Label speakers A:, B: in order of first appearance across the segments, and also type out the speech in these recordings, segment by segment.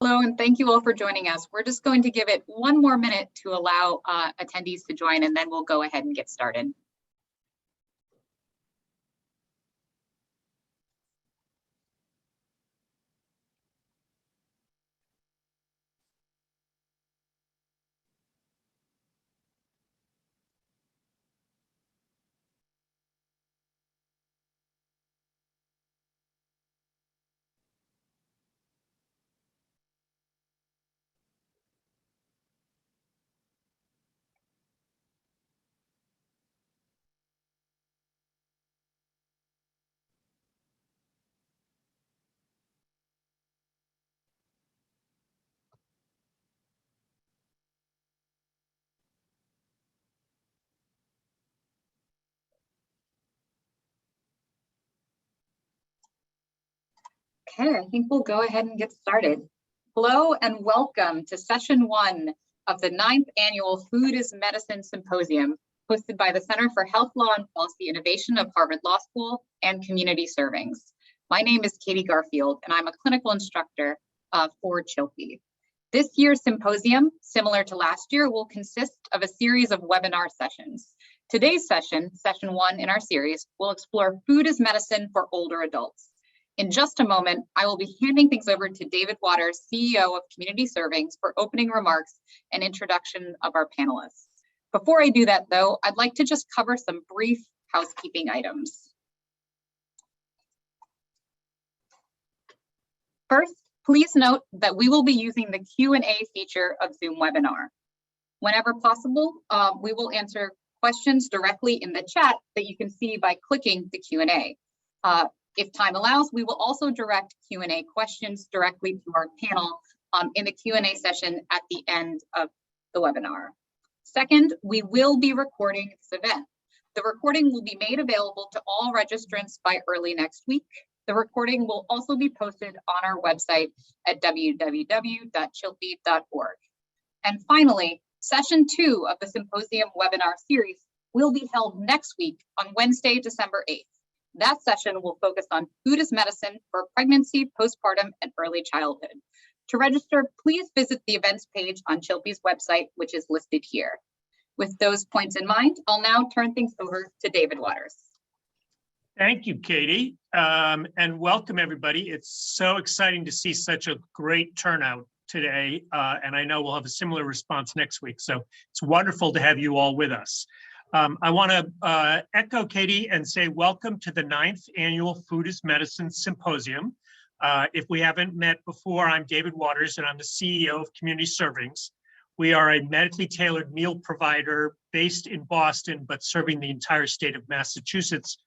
A: Hello, and thank you all for joining us. We're just going to give it one more minute to allow attendees to join, and then we'll go ahead and get started. Okay, I think we'll go ahead and get started. Hello and welcome to session 1 of the 9th annual Food is Medicine Symposium, hosted by the Center for Health Law and Policy Innovation of Harvard Law School and Community Servings. My name is Katie Garfield, and I'm a clinical instructor for CHLP. This year's symposium, similar to last year, will consist of a series of webinar sessions. Today's session, session 1 in our series, will explore food as medicine for older adults. In just a moment, I will be handing things over to David Waters, CEO of Community Servings, for opening remarks and introduction of our panelists. Before I do that, though, I'd like to just cover some brief housekeeping items. First, please note that we will be using the Q&A feature of Zoom webinar. Whenever possible, we will answer questions directly in the chat that you can see by clicking the Q&A. If time allows, we will also direct Q&A questions directly to our panel in the Q&A session at the end of the webinar. Second, we will be recording this event. The recording will be made available to all registrants by early next week. The recording will also be posted on our website at www.chilp.org. And finally, session 2 of the Symposium webinar series will be held next week on Wednesday, December 8th. That session will focus on food as medicine for pregnancy, postpartum, and early childhood. To register, please visit the events page on CHLP's website, which is listed here. With those points in mind, I'll now turn things over to David Waters.
B: Thank you, Katie, and welcome everybody. It's so exciting to see such a great turnout today, and I know we'll have a similar response next week, so it's wonderful to have you all with us. I want to echo Katie and say welcome to the 9th annual Food is Medicine Symposium. If we haven't met before, I'm David Waters and I'm the CEO of Community Servings. We are a medically tailored meal provider based in Boston, but serving the entire state of Massachusetts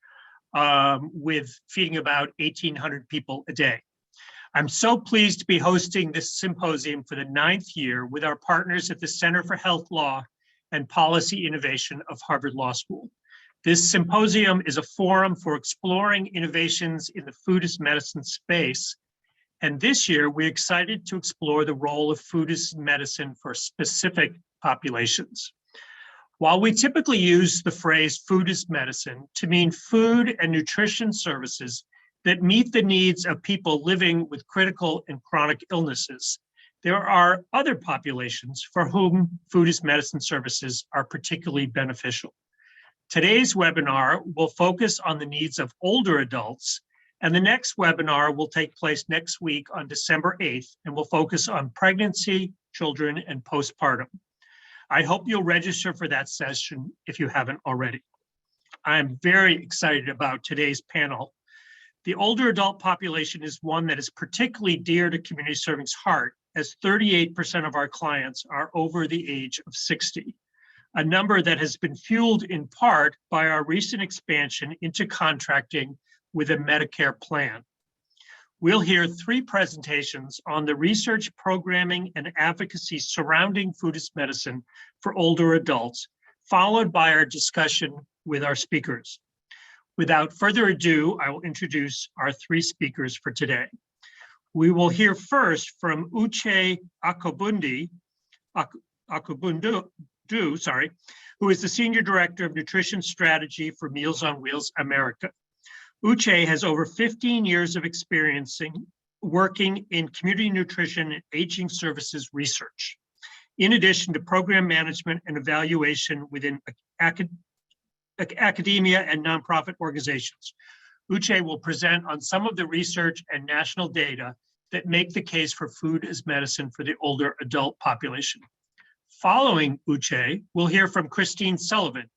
B: with feeding about 1,800 people a day. I'm so pleased to be hosting this symposium for the 9th year with our partners at the Center for Health Law and Policy Innovation of Harvard Law School. This symposium is a forum for exploring innovations in the food as medicine space. And this year, we're excited to explore the role of food as medicine for specific populations. While we typically use the phrase food as medicine to mean food and nutrition services that meet the needs of people living with critical and chronic illnesses, there are other populations for whom food as medicine services are particularly beneficial. Today's webinar will focus on the needs of older adults, and the next webinar will take place next week on December 8th and will focus on pregnancy, children, and postpartum. I hope you'll register for that session if you haven't already. I'm very excited about today's panel. The older adult population is one that is particularly dear to Community Servings' heart, as 38% of our clients are over the age of 60, a number that has been fueled in part by our recent expansion into contracting with a Medicare plan. We'll hear 3 presentations on the research, programming, and advocacy surrounding food as medicine for older adults, followed by our discussion with our speakers. Without further ado, I will introduce our 3 speakers for today. We will hear first from Uche Akobundu, who is the Senior Director of Nutrition Strategy for Meals on Wheels America. Uche has over 15 years of experience working in community nutrition and aging services research, in addition to program management and evaluation within academia and nonprofit organizations. Uche will present on some of the research and national data that make the case for food as medicine for the older adult population. Following Uche, we'll hear from Christine Sullivan,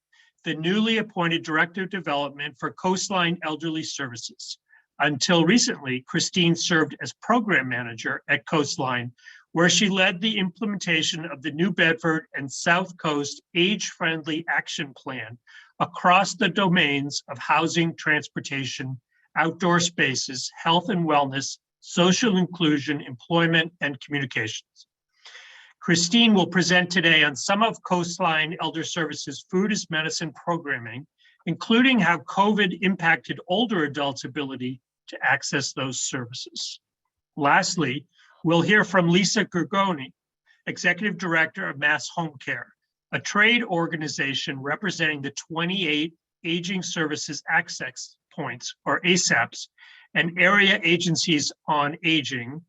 B: the newly appointed Director of Development for Coastline Elderly Services. Until recently, Christine served as Program Manager at Coastline, where she led the implementation of the New Bedford and South Coast Age-Friendly Action Plan across the domains of housing, transportation, outdoor spaces, health and wellness, social inclusion, employment, and communications. Christine will present today on some of Coastline Elder Services Food as Medicine programming, including how COVID impacted older adults' ability to access those services. Lastly, we'll hear from Lisa Gurgone, Executive Director of Mass Home Care, a trade organization representing the 28 Aging Services Access Points, or ASAPs, and area agencies on aging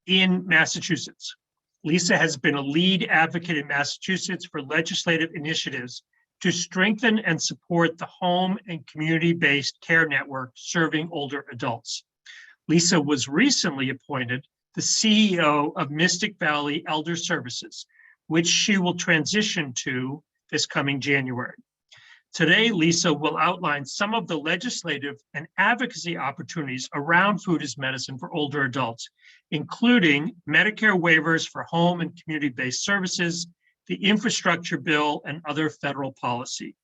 B: in Massachusetts. Lisa has been a lead advocate in Massachusetts for legislative initiatives to strengthen and support the home and community-based care network serving older adults. Lisa was recently appointed the CEO of Mystic Valley Elder Services, which she will transition to this coming January. Today, Lisa will outline some of the legislative and advocacy opportunities around food as medicine for older adults, including Medicare waivers for home and community-based services, the infrastructure bill, and other federal policy.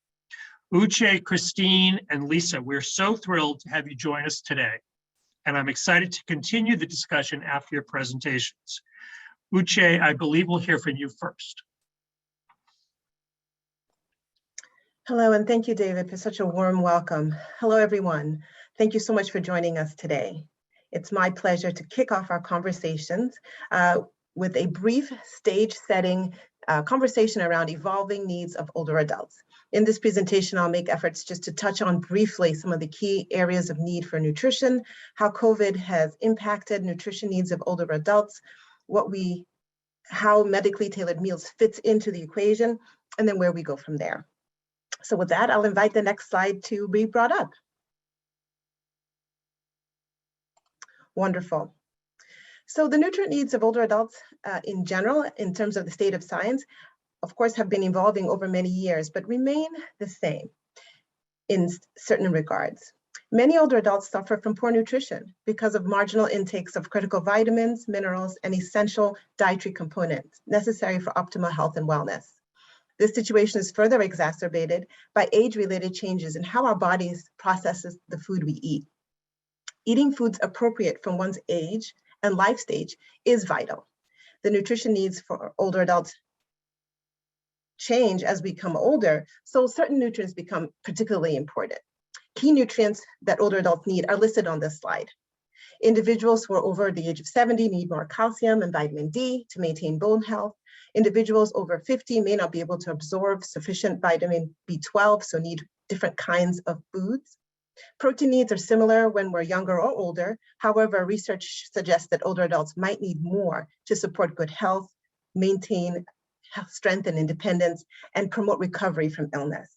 B: Uche, Christine, and Lisa, we're so thrilled to have you join us today, and I'm excited to continue the discussion after your presentations. Uche, I believe we'll hear from you first.
C: Hello, and thank you, David, for such a warm welcome. Hello, everyone. Thank you so much for joining us today. It's my pleasure to kick off our conversations with a brief stage-setting conversation around evolving needs of older adults. In this presentation, I'll make efforts just to touch on briefly some of the key areas of need for nutrition, how COVID has impacted nutrition needs of older adults, how medically tailored meals fits into the equation, and then where we go from there. So with that, I'll invite the next slide to be brought up. Wonderful. So the nutrient needs of older adults in general, in terms of the state of science, of course, have been evolving over many years, but remain the same in certain regards. Many older adults suffer from poor nutrition because of marginal intakes of critical vitamins, minerals, and essential dietary components necessary for optimal health and wellness. This situation is further exacerbated by age-related changes in how our bodies processes the food we eat. Eating foods appropriate from one's age and life stage is vital. The nutrition needs for older adults change as we become older, so certain nutrients become particularly important. Key nutrients that older adults need are listed on this slide. Individuals who are over the age of 70 need more calcium and vitamin D to maintain bone health. Individuals over 50 may not be able to absorb sufficient vitamin B12, so need different kinds of foods. Protein needs are similar when we're younger or older. However, research suggests that older adults might need more to support good health, maintain strength and independence, and promote recovery from illness.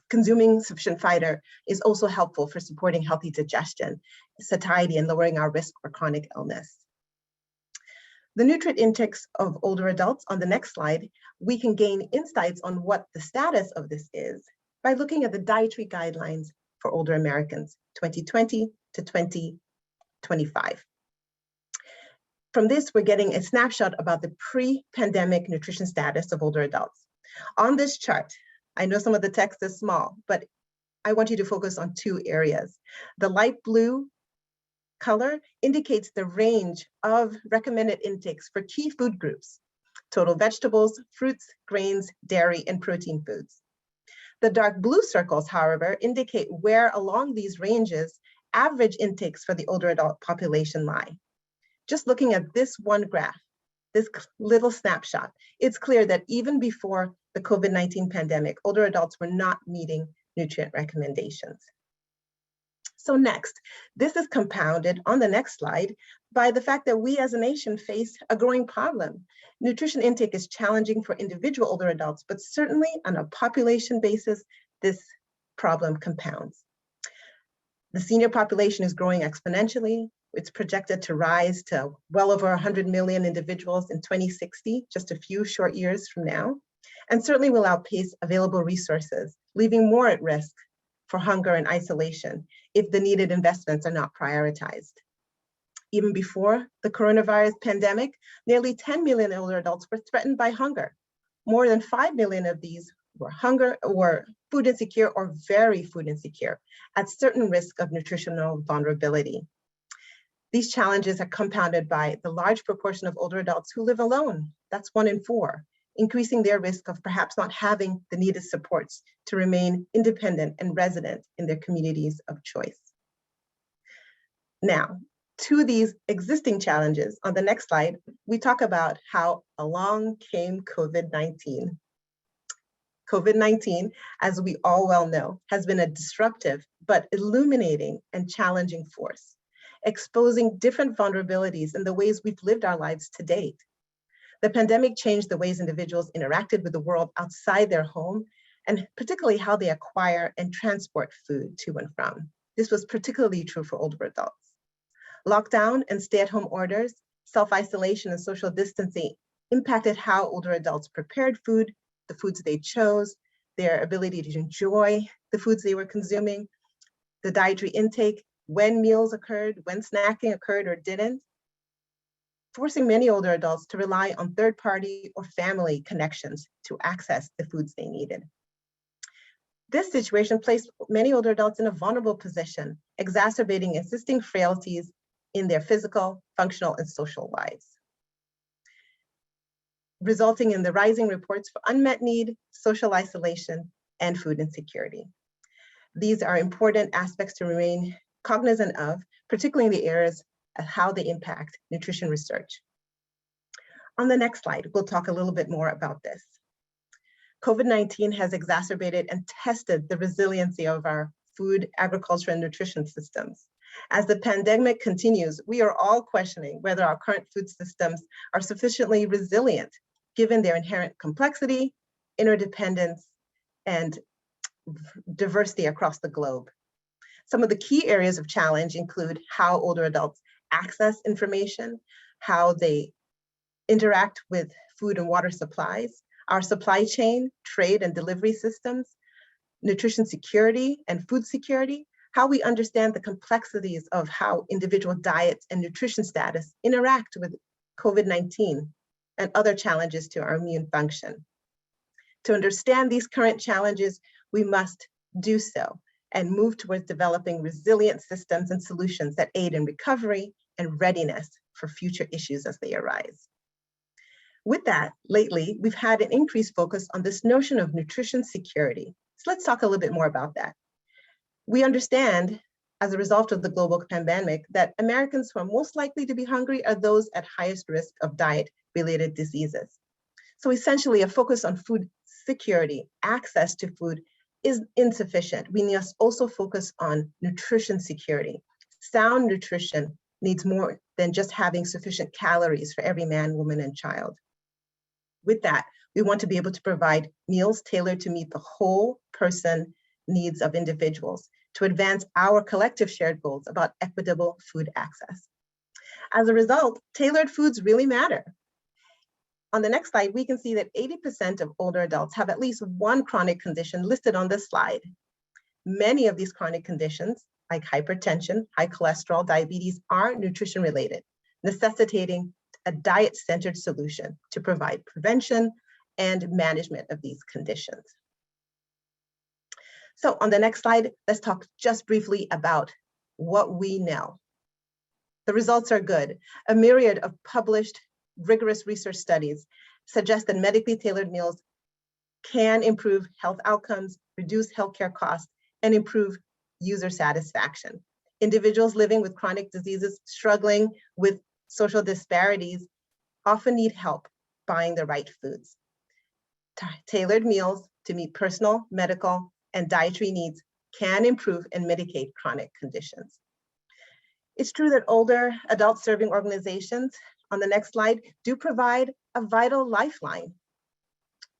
C: Consuming sufficient fiber is also helpful for supporting healthy digestion, satiety, and lowering our risk for chronic illness. The nutrient intakes of older adults on the next slide, we can gain insights on what the status of this is by looking at the dietary guidelines for older Americans, 2020 to 2025. From this, we're getting a snapshot about the pre-pandemic nutrition status of older adults. On this chart, I know some of the text is small, but I want you to focus on two areas. The light blue color indicates the range of recommended intakes for key food groups: total vegetables, fruits, grains, dairy, and protein foods. The dark blue circles, however, indicate where along these ranges average intakes for the older adult population lie. Just looking at this one graph, this little snapshot, it's clear that even before the COVID-19 pandemic, older adults were not meeting nutrient recommendations. So next, this is compounded on the next slide by the fact that we as a nation face a growing problem. Nutrition intake is challenging for individual older adults, but certainly on a population basis, this problem compounds. The senior population is growing exponentially. It's projected to rise to well over 100 million individuals in 2060, just a few short years from now, and certainly will outpace available resources, leaving more at risk for hunger and isolation if the needed investments are not prioritized. Even before the coronavirus pandemic, nearly 10 million older adults were threatened by hunger. More than 5 million of these were food insecure or very food insecure, at certain risk of nutritional vulnerability. These challenges are compounded by the large proportion of older adults who live alone. That's 1 in 4, increasing their risk of perhaps not having the needed supports to remain independent and resident in their communities of choice. Now, to these existing challenges, on the next slide, we talk about how along came COVID-19. COVID-19, as we all well know, has been a disruptive but illuminating and challenging force, exposing different vulnerabilities in the ways we've lived our lives to date. The pandemic changed the ways individuals interacted with the world outside their home, and particularly how they acquire and transport food to and from. This was particularly true for older adults. Lockdown and stay-at-home orders, self-isolation and social distancing impacted how older adults prepared food, the foods they chose, their ability to enjoy the foods they were consuming, the dietary intake, when meals occurred, when snacking occurred or didn't, forcing many older adults to rely on third-party or family connections to access the foods they needed. This situation placed many older adults in a vulnerable position, exacerbating existing frailties in their physical, functional, and social lives, resulting in the rising reports for unmet need, social isolation, and food insecurity. These are important aspects to remain cognizant of, particularly in the areas of how they impact nutrition research. On the next slide, we'll talk a little bit more about this. COVID-19 has exacerbated and tested the resiliency of our food, agriculture, and nutrition systems. As the pandemic continues, we are all questioning whether our current food systems are sufficiently resilient, given their inherent complexity, interdependence, and diversity across the globe. Some of the key areas of challenge include how older adults access information, how they interact with food and water supplies, our supply chain, trade and delivery systems, nutrition security and food security, how we understand the complexities of how individual diets and nutrition status interact with COVID-19 and other challenges to our immune function. To understand these current challenges, we must do so and move towards developing resilient systems and solutions that aid in recovery and readiness for future issues as they arise. With that, lately, we've had an increased focus on this notion of nutrition security. So let's talk a little bit more about that. We understand, as a result of the global pandemic, that Americans who are most likely to be hungry are those at highest risk of diet-related diseases. So essentially, a focus on food security, access to food, is insufficient. We must also focus on nutrition security. Sound nutrition needs more than just having sufficient calories for every man, woman, and child. With that, we want to be able to provide meals tailored to meet the whole person needs of individuals, to advance our collective shared goals about equitable food access. As a result, tailored foods really matter. On the next slide, we can see that 80% of older adults have at least one chronic condition listed on this slide. Many of these chronic conditions, like hypertension, high cholesterol, diabetes, are nutrition related, necessitating a diet-centered solution to provide prevention and management of these conditions. So on the next slide, let's talk just briefly about what we know. The results are good. A myriad of published rigorous research studies suggest that medically tailored meals can improve health outcomes, reduce healthcare costs, and improve user satisfaction. Individuals living with chronic diseases struggling with social disparities often need help buying the right foods. Tailored meals to meet personal, medical, and dietary needs can improve and mitigate chronic conditions. It's true that older adult serving organizations, on the next slide, do provide a vital lifeline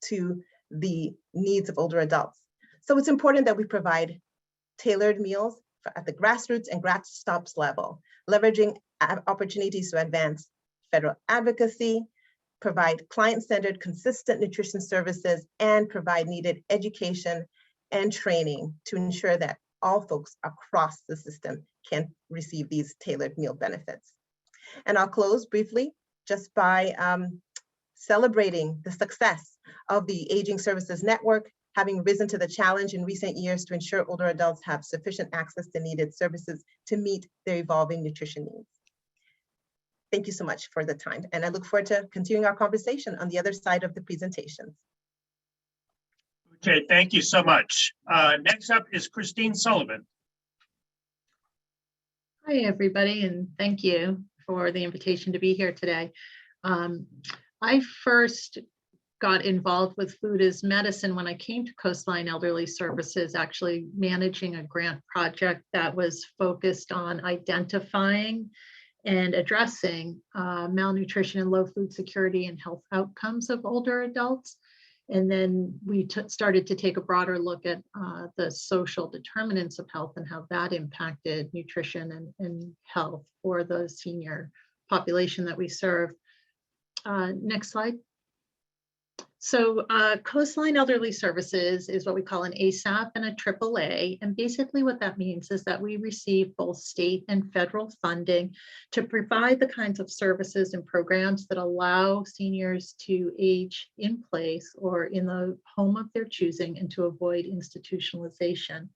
C: to the needs of older adults. So it's important that we provide tailored meals at the grassroots and grassroots level, leveraging opportunities to advance federal advocacy, provide client-centered, consistent nutrition services, and provide needed education and training to ensure that all folks across the system can receive these tailored meal benefits. And I'll close briefly just by celebrating the success of the Aging Services Network, having risen to the challenge in recent years to ensure older adults have sufficient access to needed services to meet their evolving nutrition needs. Thank you so much for the time, and I look forward to continuing our conversation on the other side of the presentations.
B: Okay, thank you so much. Next up is Christine Sullivan.
D: Hi, everybody, and thank you for the invitation to be here today. I first got involved with food as medicine when I came to Coastline Elderly Services, actually managing a grant project that was focused on identifying and addressing malnutrition and low food security and health outcomes of older adults. And then we started to take a broader look at the social determinants of health and how that impacted nutrition and health for the senior population that we serve. Next slide. So Coastline Elderly Services is what we call an ASAP and a AAA. And basically what that means is that we receive both state and federal funding to provide the kinds of services and programs that allow seniors to age in place or in the home of their choosing and to avoid institutionalization.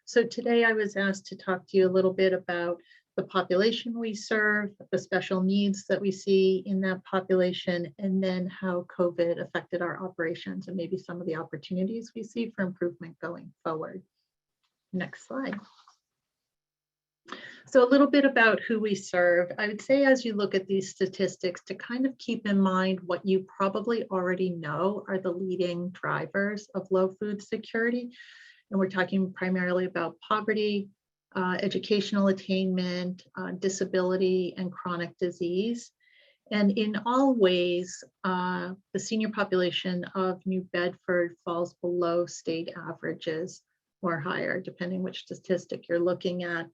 D: So today I was asked to talk to you a little bit about the population we serve, the special needs that we see in that population, and then how COVID affected our operations and maybe some of the opportunities we see for improvement going forward. Next slide. So a little bit about who we serve. I would say as you look at these statistics to kind of keep in mind what you probably already know are the leading drivers of low food security. And we're talking primarily about poverty, educational attainment, disability, and chronic disease. And in all ways, the senior population of New Bedford falls below state averages or higher, depending which statistic you're looking at.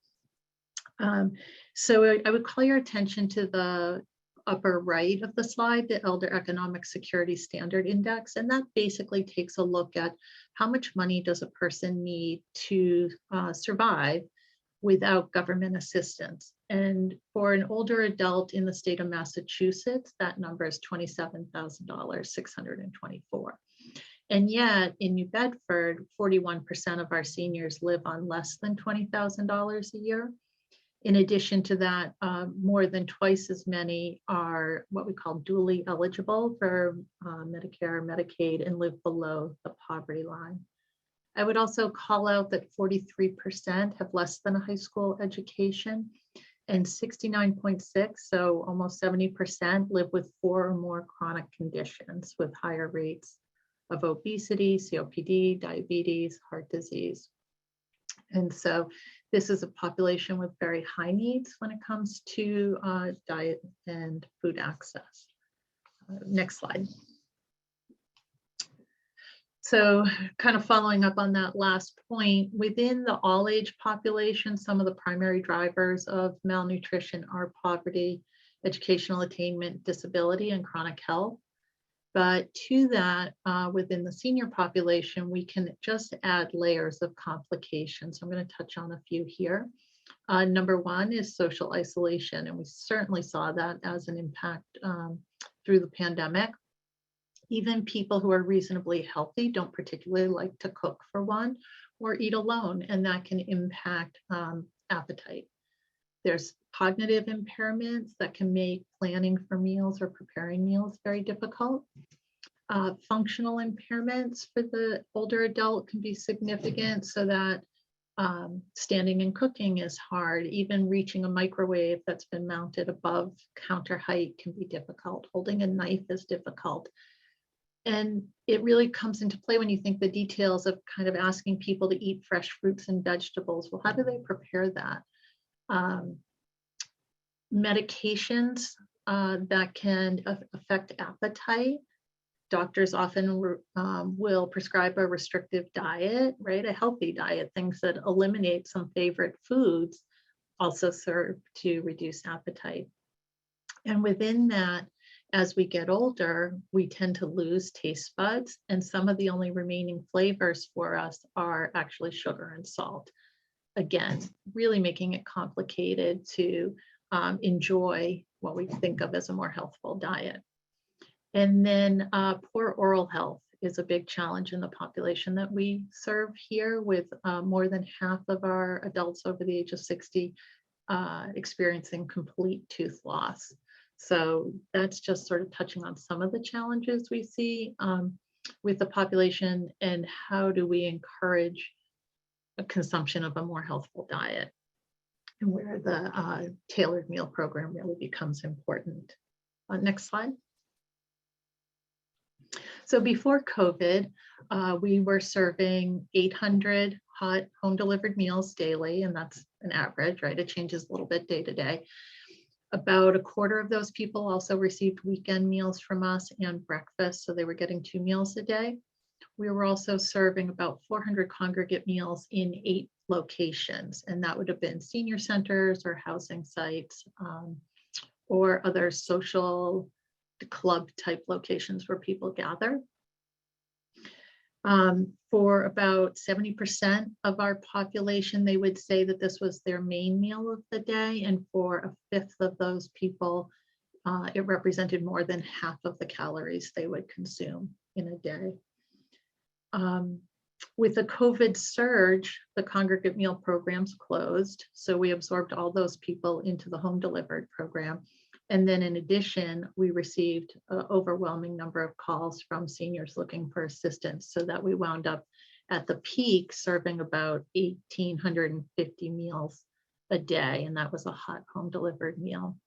D: So I would call your attention to the upper right of the slide, the Elder Economic Security Standard Index, and that basically takes a look at how much money does a person need to survive without government assistance. And for an older adult in the state of Massachusetts, that number is $27,624. And yet in New Bedford, 41% of our seniors live on less than $20,000 a year. In addition to that, more than twice as many are what we call dually eligible for Medicare, Medicaid, and live below the poverty line. I would also call out that 43% have less than a high school education, and 69.6, so almost 70%, live with 4 or more chronic conditions with higher rates of obesity, COPD, diabetes, heart disease. And so this is a population with very high needs when it comes to diet and food access. Next slide. So kind of following up on that last point, within the all age population, some of the primary drivers of malnutrition are poverty, educational attainment, disability, and chronic health. But to that, within the senior population, we can just add layers of complications. I'm going to touch on a few here. Number one is social isolation, and we certainly saw that as an impact through the pandemic. Even people who are reasonably healthy don't particularly like to cook for one or eat alone, and that can impact appetite. There's cognitive impairments that can make planning for meals or preparing meals very difficult. Functional impairments for the older adult can be significant, so that standing and cooking is hard. Even reaching a microwave that's been mounted above counter height can be difficult. Holding a knife is difficult. And it really comes into play when you think the details of kind of asking people to eat fresh fruits and vegetables. Well, how do they prepare that? Medications that can affect appetite. Doctors often will prescribe a restrictive diet, right? A healthy diet, things that eliminate some favorite foods also serve to reduce appetite. And within that, as we get older, we tend to lose taste buds, and some of the only remaining flavors for us are actually sugar and salt. Again, really making it complicated to enjoy what we think of as a more healthful diet. And then poor oral health is a big challenge in the population that we serve here, with more than half of our adults over the age of 60 experiencing complete tooth loss. So that's just sort of touching on some of the challenges we see with the population, and how do we encourage a consumption of a more healthful diet, and where the tailored meal program really becomes important. Next slide. So before COVID, we were serving 800 hot home delivered meals daily, and that's an average, right? It changes a little bit day to day. About a quarter of those people also received weekend meals from us and breakfast, so they were getting 2 meals a day. We were also serving about 400 congregate meals in 8 locations, and that would have been senior centers or housing sites or other social club type locations where people gather. For about 70% of our population, they would say that this was their main meal of the day. And for a fifth of those people, it represented more than half of the calories they would consume in a day. With the COVID surge, the congregate meal programs closed. So we absorbed all those people into the home delivered program. And then in addition, we received an overwhelming number of calls from seniors looking for assistance, so that we wound up at the peak serving about 1,850 meals a day. And that was a hot home delivered meal.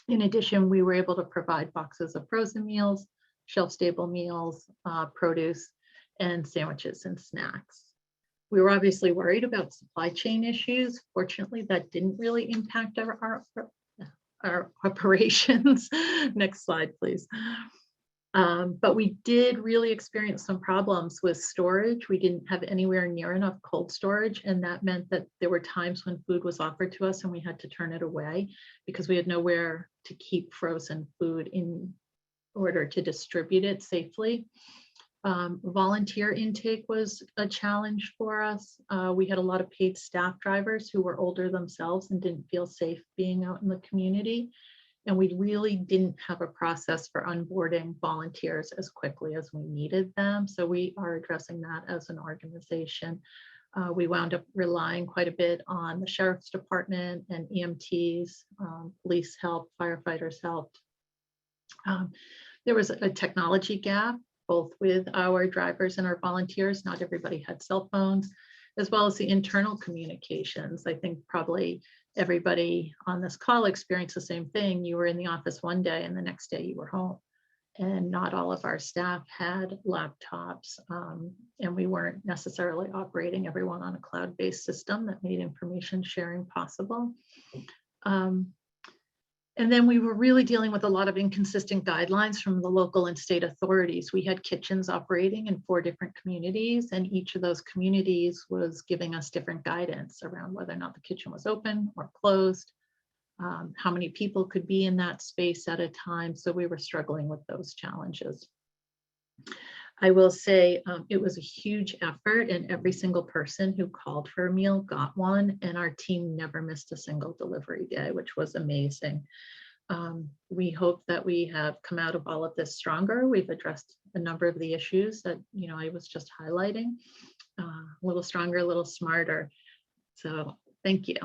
D: In addition, we were able to provide boxes of frozen meals, shelf stable meals, produce, and sandwiches and snacks. We were obviously worried about supply chain issues. Fortunately, that didn't really impact our operations. Next slide, please. But we did really experience some problems with storage. We didn't have anywhere near enough cold storage, and that meant that there were times when food was offered to us and we had to turn it away because we had nowhere to keep frozen food in order to distribute it safely. Volunteer intake was a challenge for us. We had a lot of paid staff drivers who were older themselves and didn't feel safe being out in the community. And we really didn't have a process for onboarding volunteers as quickly as we needed them. So we are addressing that as an organization. We wound up relying quite a bit on the Sheriff's Department and EMTs, police help, firefighters helped. There was a technology gap, both with our drivers and our volunteers. Not everybody had cell phones, as well as the internal communications. I think probably everybody on this call experienced the same thing. You were in the office one day and the next day you were home. And not all of our staff had laptops, and we weren't necessarily operating everyone on a cloud-based system that made information sharing possible. And then we were really dealing with a lot of inconsistent guidelines from the local and state authorities. We had kitchens operating in 4 different communities, and each of those communities was giving us different guidance around whether or not the kitchen was open or closed, how many people could be in that space at a time. So we were struggling with those challenges. I will say it was a huge effort, and every single person who called for a meal got one, and our team never missed a single delivery day, which was amazing. We hope that we have come out of all of this stronger. We've addressed a number of the issues that I was just highlighting, a little stronger, a little smarter. So thank you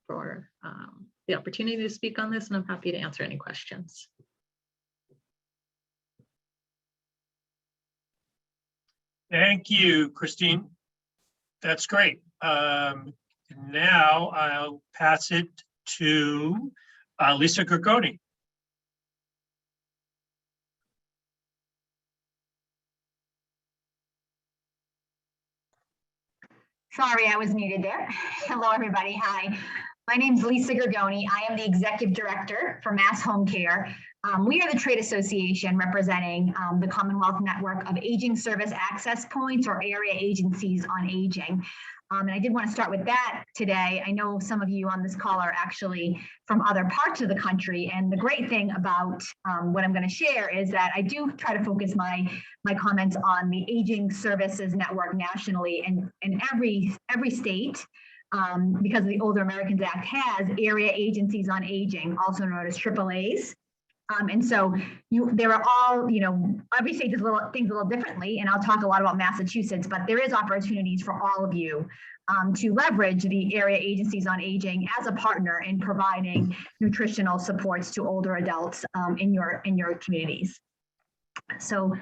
D: for the opportunity to speak on this, and I'm happy to answer any questions.
B: Thank you, Christine. That's great. Now I'll pass it to Lisa Gurgone.
E: Sorry, I was muted there. Hello, everybody. Hi. My name is Lisa Gurgone. I am the Executive Director for Mass Home Care. We are the trade association representing the Commonwealth Network of Aging Service Access Points, or area agencies on aging. And I did want to start with that today. I know some of you on this call are actually from other parts of the country. And the great thing about what I'm going to share is that I do try to focus my comments on the Aging Services Network nationally, and in every state, because the Older Americans Act has area agencies on aging, also known as AAAs. And so there are all, every state does things a little differently, and I'll talk a lot about Massachusetts, but there is opportunities for all of you to leverage the area agencies on aging as a partner in providing nutritional supports to older adults in your communities. So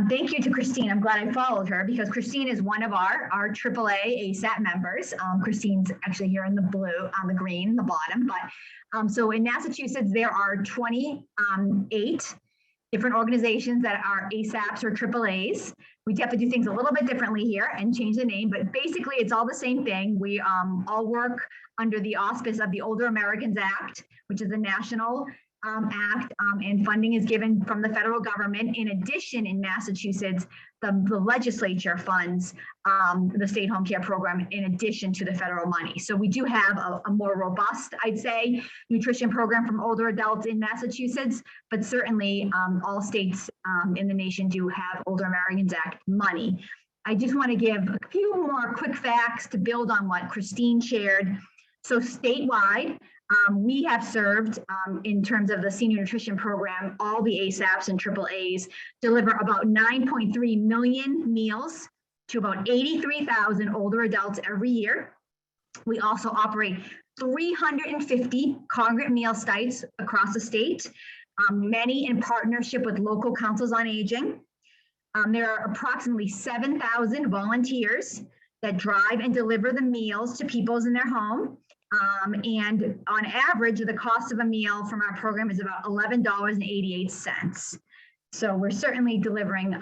E: thank you to Christine. I'm glad I followed her, because Christine is one of our AAA ASAP members. Christine's actually here in the blue, on the green, the bottom. But so in Massachusetts, there are 28 different organizations that are ASAPs or AAAs. We have to do things a little bit differently here and change the name, but basically it's all the same thing. We all work under the auspice of the Older Americans Act, which is a national act, and funding is given from the federal government. In addition, in Massachusetts, the legislature funds the state home care program in addition to the federal money. So we do have a more robust, I'd say, nutrition program from older adults in Massachusetts, but certainly all states in the nation do have Older Americans Act money. I just want to give a few more quick facts to build on what Christine shared. So statewide, we have served, in terms of the senior nutrition program, all the ASAPs and AAAs deliver about 9.3 million meals to about 83,000 older adults every year. We also operate 350 congregate meal sites across the state, many in partnership with local councils on aging. There are approximately 7,000 volunteers that drive and deliver the meals to people in their home. And on average, the cost of a meal from our program is about $11.88. So we're certainly delivering,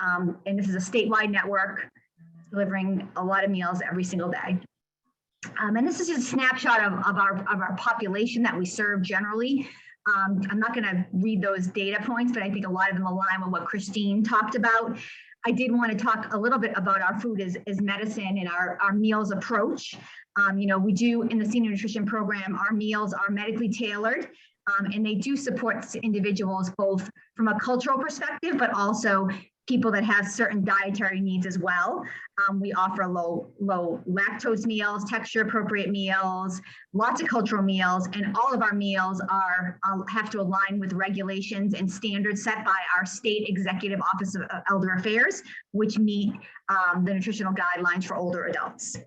E: and this is a statewide network, delivering a lot of meals every single day. And this is just a snapshot of our population that we serve generally. I'm not going to read those data points, but I think a lot of them align with what Christine talked about. I did want to talk a little bit about our food as medicine and our meals approach. We do in the senior nutrition program, our meals are medically tailored, and they do support individuals both from a cultural perspective, but also people that have certain dietary needs as well. We offer low lactose meals, texture appropriate meals, lots of cultural meals, and all of our meals have to align with regulations and standards set by our state executive office of elder affairs, which meet the nutritional guidelines for older adults.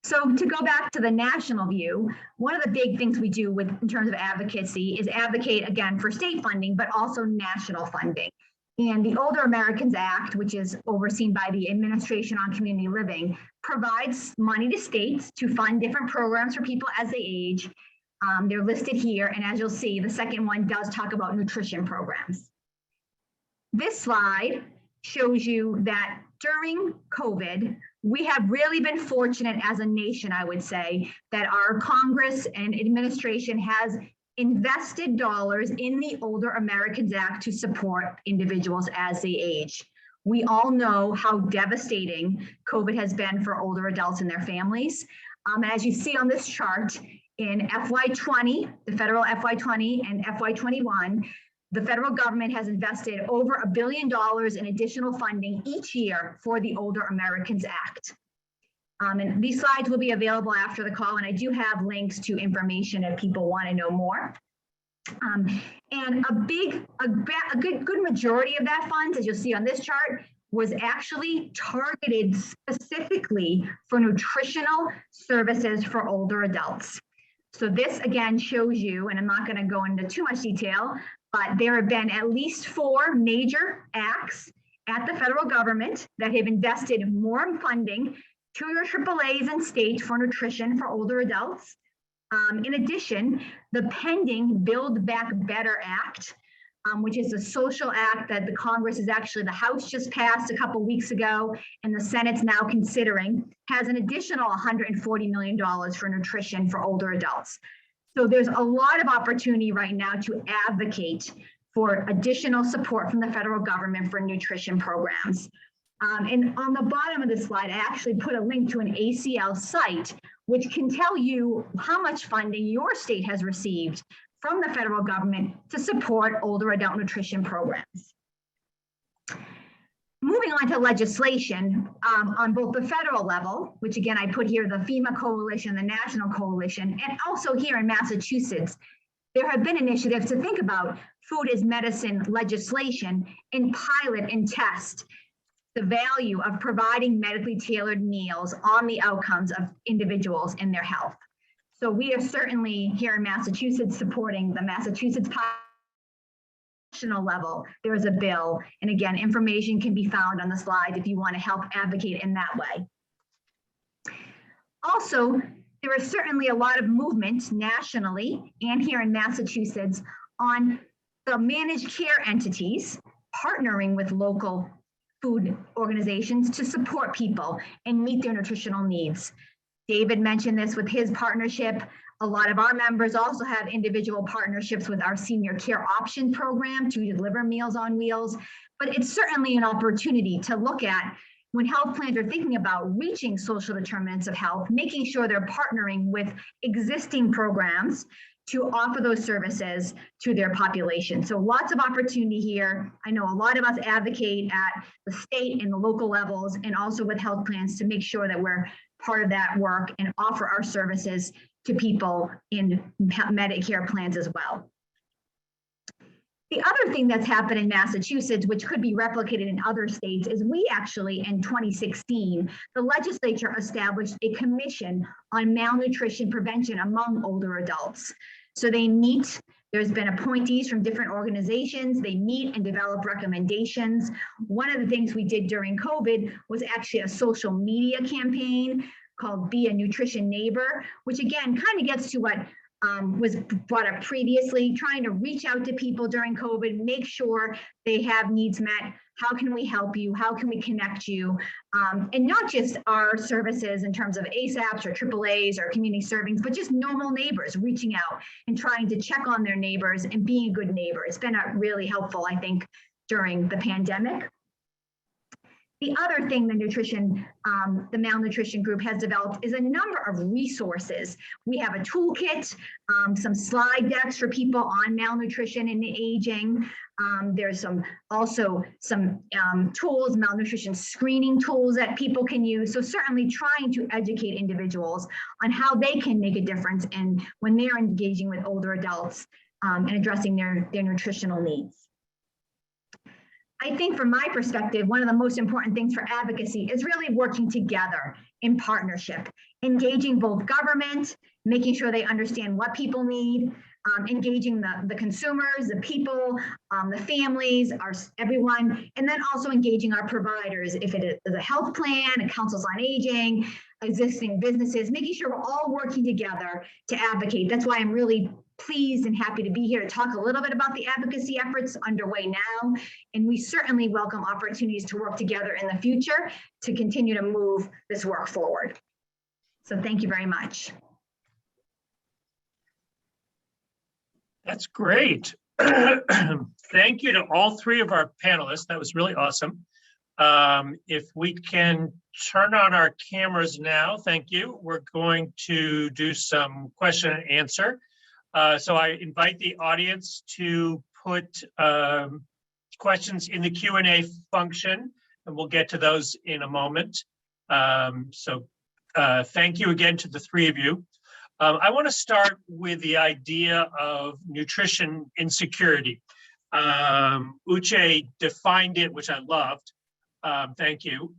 E: So to go back to the national view, one of the big things we do in terms of advocacy is advocate, again, for state funding, but also national funding. And the Older Americans Act, which is overseen by the Administration on Community Living, provides money to states to fund different programs for people as they age. They're listed here, and as you'll see, the second one does talk about nutrition programs. This slide shows you that during COVID, we have really been fortunate as a nation, I would say, that our Congress and administration has invested dollars in the Older Americans Act to support individuals as they age. We all know how devastating COVID has been for older adults and their families. As you see on this chart, in FY20, the federal FY20 and FY21, the federal government has invested over $1 billion in additional funding each year for the Older Americans Act. And these slides will be available after the call, and I do have links to information if people want to know more. And a good majority of that funds, as you'll see on this chart, was actually targeted specifically for nutritional services for older adults. So this again shows you, and I'm not going to go into too much detail, but there have been at least 4 major acts at the federal government that have invested more funding to your AAAs and states for nutrition for older adults. In addition, the pending Build Back Better Act which is a social act that the Congress is actually, the House just passed a couple weeks ago, and the Senate's now considering, has an additional $140 million for nutrition for older adults. So there's a lot of opportunity right now to advocate for additional support from the federal government for nutrition programs. And on the bottom of the slide, I actually put a link to an ACL site, which can tell you how much funding your state has received from the federal government to support older adult nutrition programs. Moving on to legislation, on both the federal level, which again, I put here the FEMA coalition, the national coalition, and also here in Massachusetts, there have been initiatives to think about food as medicine legislation and pilot and test the value of providing medically tailored meals on the outcomes of individuals and their health. So we are certainly here in Massachusetts supporting the Massachusetts national level. There is a bill, and again, information can be found on the slide if you want to help advocate in that way. Also, there is certainly a lot of movement nationally and here in Massachusetts on the managed care entities partnering with local food organizations to support people and meet their nutritional needs. David mentioned this with his partnership. A lot of our members also have individual partnerships with our senior care option program to deliver Meals on Wheels, but it's certainly an opportunity to look at when health plans are thinking about reaching social determinants of health, making sure they're partnering with existing programs to offer those services to their population. So lots of opportunity here. I know a lot of us advocate at the state and the local levels and also with health plans to make sure that we're part of that work and offer our services to people in Medicare plans as well. The other thing that's happened in Massachusetts, which could be replicated in other states, is we actually, in 2016, the legislature established a commission on malnutrition prevention among older adults. So they meet, there's been appointees from different organizations, they meet and develop recommendations. One of the things we did during COVID was actually a social media campaign called Be a Nutrition Neighbor, which again, kind of gets to what was brought up previously, trying to reach out to people during COVID, make sure they have needs met. How can we help you? How can we connect you? And not just our services in terms of ASAPs or AAAs or community servings, but just normal neighbors reaching out and trying to check on their neighbors and being a good neighbor. It's been really helpful, I think, during the pandemic. The other thing the malnutrition group has developed is a number of resources. We have a toolkit, some slide decks for people on malnutrition and aging. There's also some tools, malnutrition screening tools that people can use. So certainly trying to educate individuals on how they can make a difference when they're engaging with older adults and addressing their nutritional needs. I think from my perspective, one of the most important things for advocacy is really working together in partnership, engaging both government, making sure they understand what people need, engaging the consumers, the people, the families, everyone, and then also engaging our providers, if it is a health plan, a councils on aging, existing businesses, making sure we're all working together to advocate. That's why I'm really pleased and happy to be here to talk a little bit about the advocacy efforts underway now. And we certainly welcome opportunities to work together in the future to continue to move this work forward. So thank you very much.
B: That's great. Thank you to all three of our panelists. That was really awesome. If we can turn on our cameras now, thank you. We're going to do some question and answer. So I invite the audience to put questions in the Q&A function, and we'll get to those in a moment. Thank you again to the three of you. I want to start with the idea of nutrition insecurity. Uche defined it, which I loved. Thank you.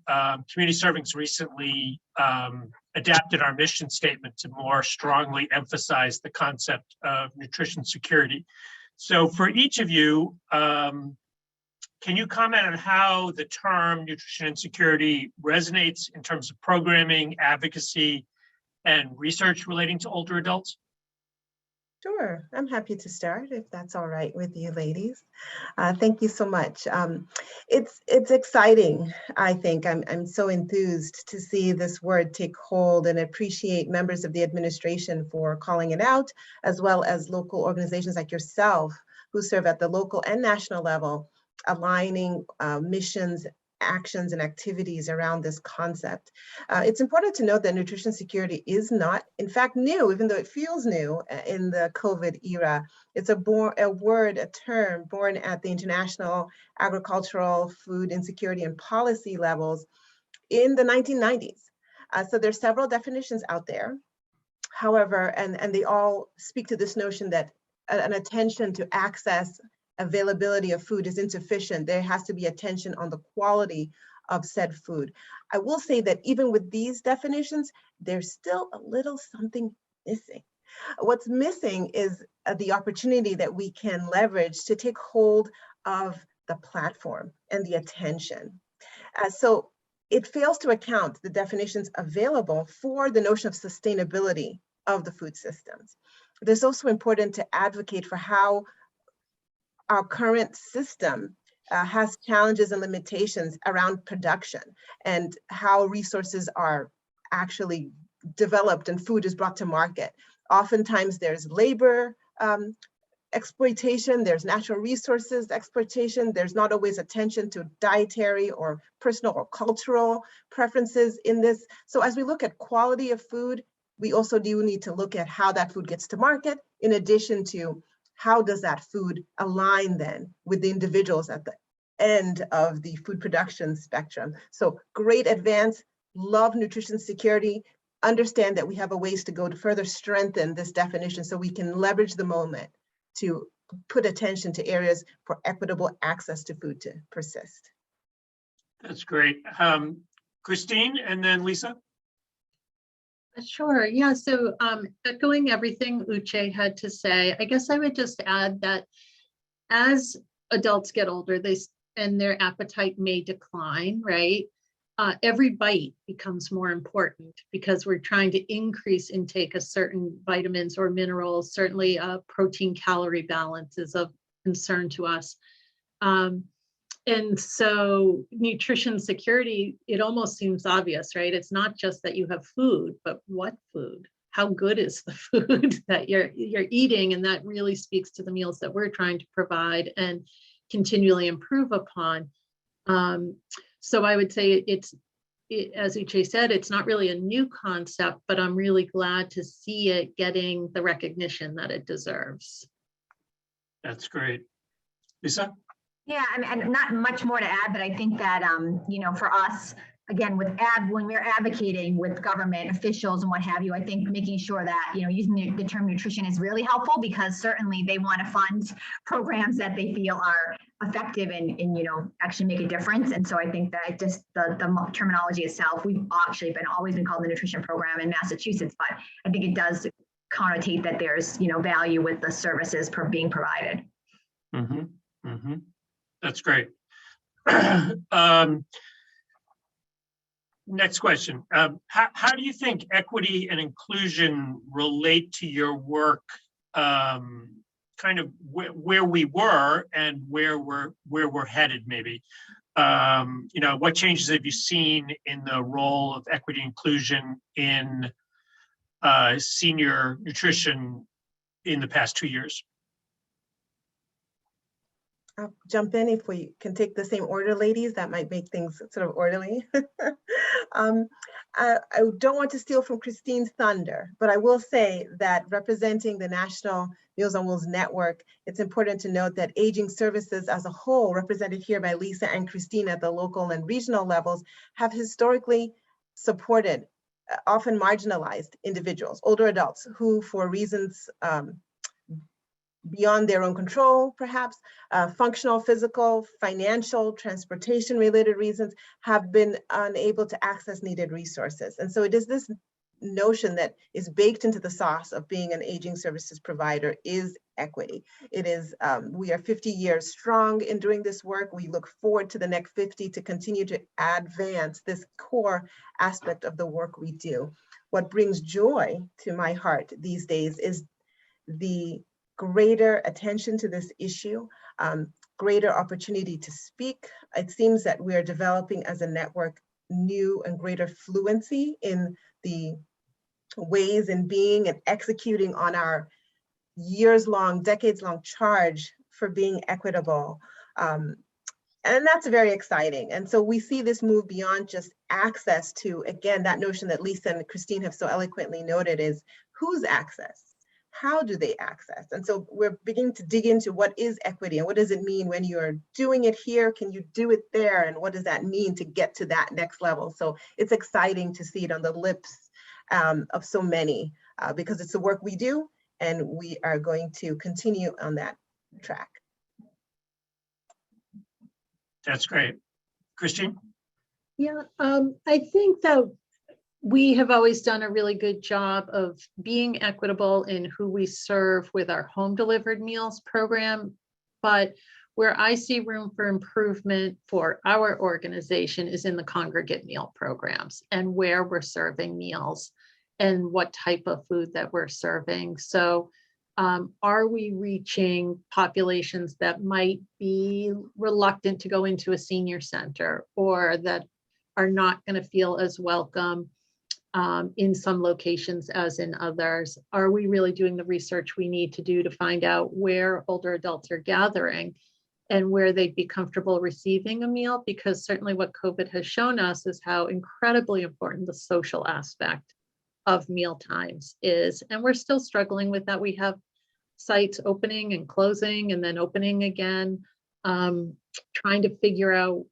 B: Community Servings recently adapted our mission statement to more strongly emphasize the concept of nutrition security. So for each of you, can you comment on how the term nutrition insecurity resonates in terms of programming, advocacy, and research relating to older adults?
C: Sure, I'm happy to start if that's all right with you ladies. Thank you so much. It's exciting, I think. I'm so enthused to see this word take hold and appreciate members of the administration for calling it out, as well as local organizations like yourself who serve at the local and national level, aligning missions, actions, and activities around this concept. It's important to note that nutrition security is not, in fact, new, even though it feels new in the COVID era. It's a term born at the international agricultural, food insecurity, and policy levels in the 1990s. So there's several definitions out there. However, and they all speak to this notion that an attention to access, availability of food is insufficient. There has to be attention on the quality of said food. I will say that even with these definitions, there's still a little something missing. What's missing is the opportunity that we can leverage to take hold of the platform and the attention. So it fails to account the definitions available for the notion of sustainability of the food systems. It's also important to advocate for how our current system has challenges and limitations around production and how resources are actually developed and food is brought to market. Oftentimes there's labor exploitation, there's natural resources exploitation, there's not always attention to dietary or personal or cultural preferences in this. So as we look at quality of food, we also do need to look at how that food gets to market, in addition to how does that food align then with the individuals at the end of the food production spectrum. So great advance, love nutrition security, understand that we have a ways to go to further strengthen this definition so we can leverage the moment to put attention to areas for equitable access to food to persist.
B: That's great. Christine and then Lisa.
D: Sure. Yeah. So echoing everything Uche had to say, I guess I would just add that as adults get older, and their appetite may decline, right? Every bite becomes more important because we're trying to increase intake of certain vitamins or minerals. Certainly protein calorie balance is of concern to us. And so nutrition security, it almost seems obvious, right? It's not just that you have food, but what food? How good is the food that you're eating? And that really speaks to the meals that we're trying to provide and continually improve upon. So I would say as Uche said, it's not really a new concept, but I'm really glad to see it getting the recognition that it deserves.
B: That's great. Lisa?
E: Yeah, and not much more to add, but I think that, for us, again, when we're advocating with government officials and what have you, I think making sure that, using the term nutrition is really helpful, because certainly they want to fund programs that they feel are effective and actually make a difference. And so I think that just the terminology itself, we've actually always been called the nutrition program in Massachusetts, but I think it does connotate that there's, value with the services being provided.
B: Mm-hmm. Mm-hmm. That's great. Next question. How do you think equity and inclusion relate to your work, kind of where we were and where we're headed, maybe? What changes have you seen in the role of equity and inclusion in senior nutrition in the past 2 years?
C: I'll jump in if we can take the same order, ladies. That might make things sort of orderly. I don't want to steal from Christine's thunder, but I will say that representing the National Meals on Wheels Network, it's important to note that aging services as a whole, represented here by Lisa and Christine at the local and regional levels, have historically supported often marginalized individuals, older adults who, for reasons beyond their own control, perhaps, functional, physical, financial, transportation-related reasons, have been unable to access needed resources. And so it is this notion that is baked into the sauce of being an aging services provider is equity. It is, we are 50 years strong in doing this work. We look forward to the next 50 to continue to advance this core aspect of the work we do. What brings joy to my heart these days is the greater attention to this issue, greater opportunity to speak. It seems that we are developing as a network new and greater fluency in the ways in being and executing on our years-long, decades-long charge for being equitable. And that's very exciting. And so we see this move beyond just access to, again, that notion that Lisa and Christine have so eloquently noted is whose access? How do they access? And so we're beginning to dig into what is equity and what does it mean when you're doing it here? Can you do it there? And what does that mean to get to that next level? So it's exciting to see it on the lips of so many because it's the work we do and we are going to continue on that track.
B: That's great. Christine?
D: Yeah, I think that we have always done a really good job of being equitable in who we serve with our home delivered meals program. But where I see room for improvement for our organization is in the congregate meal programs and where we're serving meals and what type of food that we're serving. So are we reaching populations that might be reluctant to go into a senior center or that are not going to feel as welcome in some locations as in others? Are we really doing the research we need to do to find out where older adults are gathering and where they'd be comfortable receiving a meal? Because certainly what COVID has shown us is how incredibly important the social aspect of meal times is. And we're still struggling with that. We have sites opening and closing and then opening again, trying to figure out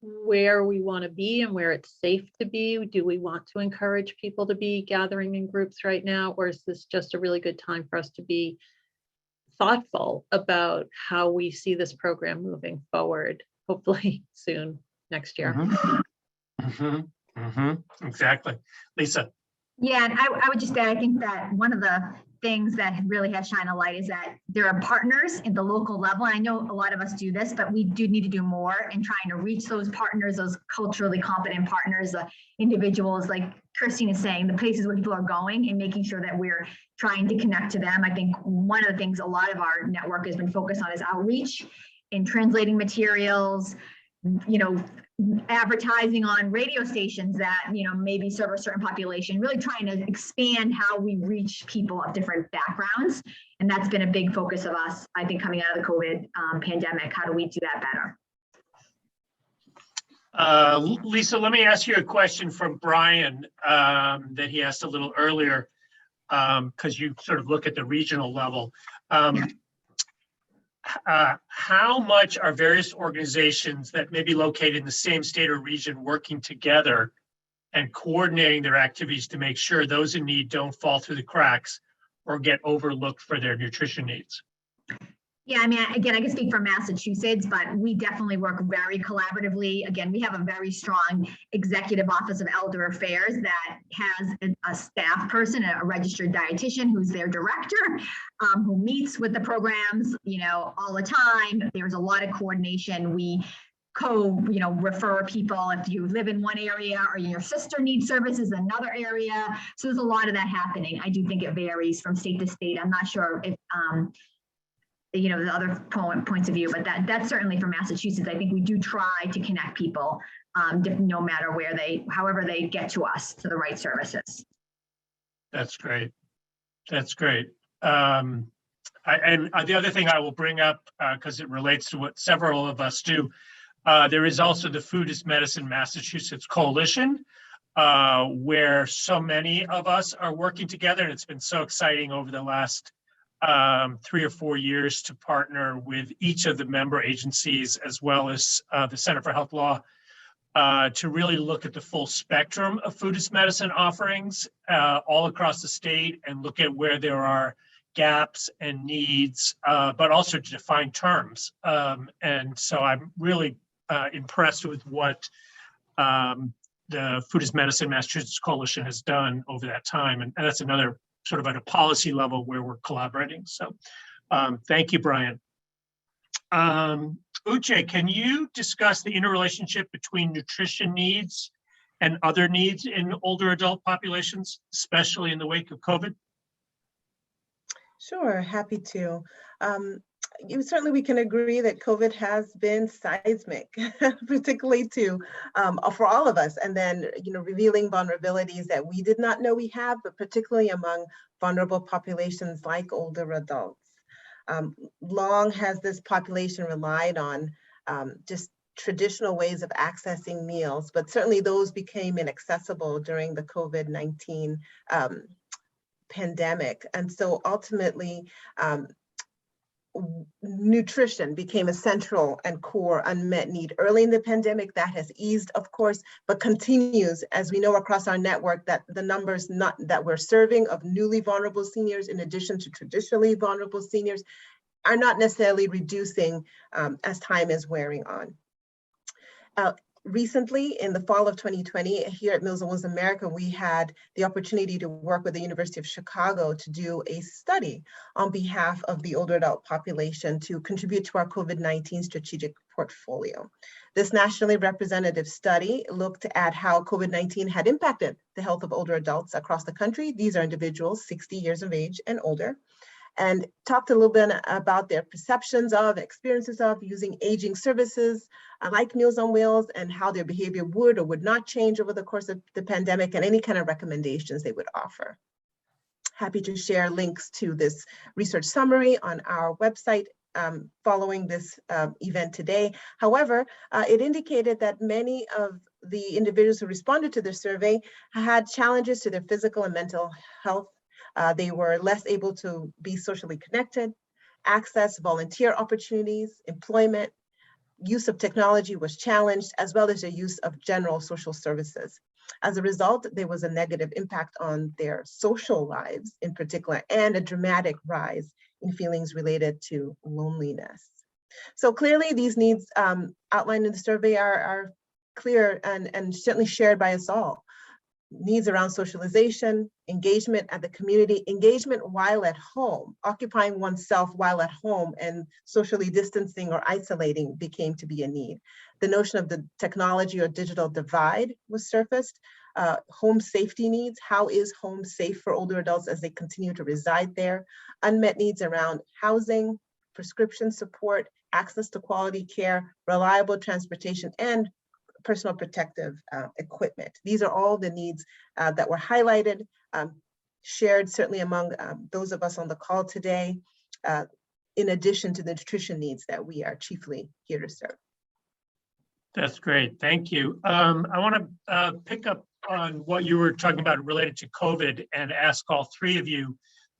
D: where we want to be and where it's safe to be. Do we want to encourage people to be gathering in groups right now? Or is this just a really good time for us to be thoughtful about how we see this program moving forward, hopefully soon next year?
B: Exactly. Lisa?
E: Yeah, and I would just add, I think that one of the things that really has shine a light is that there are partners at the local level. And I know a lot of us do this, but we do need to do more in trying to reach those partners, those culturally competent partners, individuals, like Christine is saying, the places where people are going and making sure that we're trying to connect to them. I think one of the things a lot of our network has been focused on is outreach in translating materials, advertising on radio stations that, maybe serve a certain population, really trying to expand how we reach people of different backgrounds. And that's been a big focus of us, I think, coming out of the COVID pandemic. How do we do that better?
B: Lisa, let me ask you a question from Brian that he asked a little earlier, because you sort of look at the regional level. How much are various organizations that may be located in the same state or region working together and coordinating their activities to make sure those in need don't fall through the cracks or get overlooked for their nutrition needs?
E: Yeah, I mean, again, I can speak for Massachusetts, but we definitely work very collaboratively. Again, we have a very strong executive office of elder affairs that has a staff person, a registered dietitian who's their director, who meets with the programs, all the time. There's a lot of coordination. We refer people if you live in one area or your sister needs services in another area. So there's a lot of that happening. I do think it varies from state to state. I'm not sure if the other points of view, but that's certainly for Massachusetts. I think we do try to connect people, no matter however they get to us, to the right services. That's great.
B: That's great. And the other thing I will bring up, because it relates to what several of us do, there is also the Food is Medicine Massachusetts Coalition, where so many of us are working together. And it's been so exciting over the last 3 or 4 years to partner with each of the member agencies, as well as the Center for Health Law, to really look at the full spectrum of food as medicine offerings all across the state and look at where there are gaps and needs, but also to define terms. And so I'm really impressed with what the Food as Medicine Massachusetts Coalition has done over that time. And that's another sort of at a policy level where we're collaborating. So thank you, Brian. Uche, can you discuss the interrelationship between nutrition needs and other needs in older adult populations, especially in the wake of COVID?
C: Sure, happy to. Certainly we can agree that COVID has been seismic, particularly for all of us, and then revealing vulnerabilities that we did not know we have, but particularly among vulnerable populations like older adults. Long has this population relied on just traditional ways of accessing meals, but certainly those became inaccessible during the COVID-19 pandemic. And so ultimately, nutrition became a central and core unmet need early in the pandemic. That has eased, of course, but continues, as we know across our network, that the numbers that we're serving of newly vulnerable seniors, in addition to traditionally vulnerable seniors, are not necessarily reducing as time is wearing on. Recently, in the fall of 2020, here at Meals on Wheels America, we had the opportunity to work with the University of Chicago to do a study on behalf of the older adult population to contribute to our COVID-19 strategic portfolio. This nationally representative study looked at how COVID-19 had impacted the health of older adults across the country. These are individuals 60 years of age and older, and talked a little bit about their perceptions of, experiences of using aging services like Meals on Wheels, and how their behavior would or would not change over the course of the pandemic, and any kind of recommendations they would offer. Happy to share links to this research summary on our website following this event today. However, it indicated that many of the individuals who responded to the survey had challenges to their physical and mental health. They were less able to be socially connected, access volunteer opportunities, employment, use of technology was challenged, as well as the use of general social services. As a result, there was a negative impact on their social lives in particular, and a dramatic rise in feelings related to loneliness. So clearly these needs outlined in the survey are clear and certainly shared by us all. Needs around socialization, engagement at the community, engagement while at home, occupying oneself while at home and socially distancing or isolating became to be a need. The notion of the technology or digital divide was surfaced. Home safety needs, how is home safe for older adults as they continue to reside there? Unmet needs around housing, prescription support, access to quality care, reliable transportation, and personal protective equipment. These are all the needs that were highlighted, shared certainly among those of us on the call today, in addition to the nutrition needs that we are chiefly here to serve.
B: That's great, thank you. I want to pick up on what you were talking about related to COVID and ask all three of you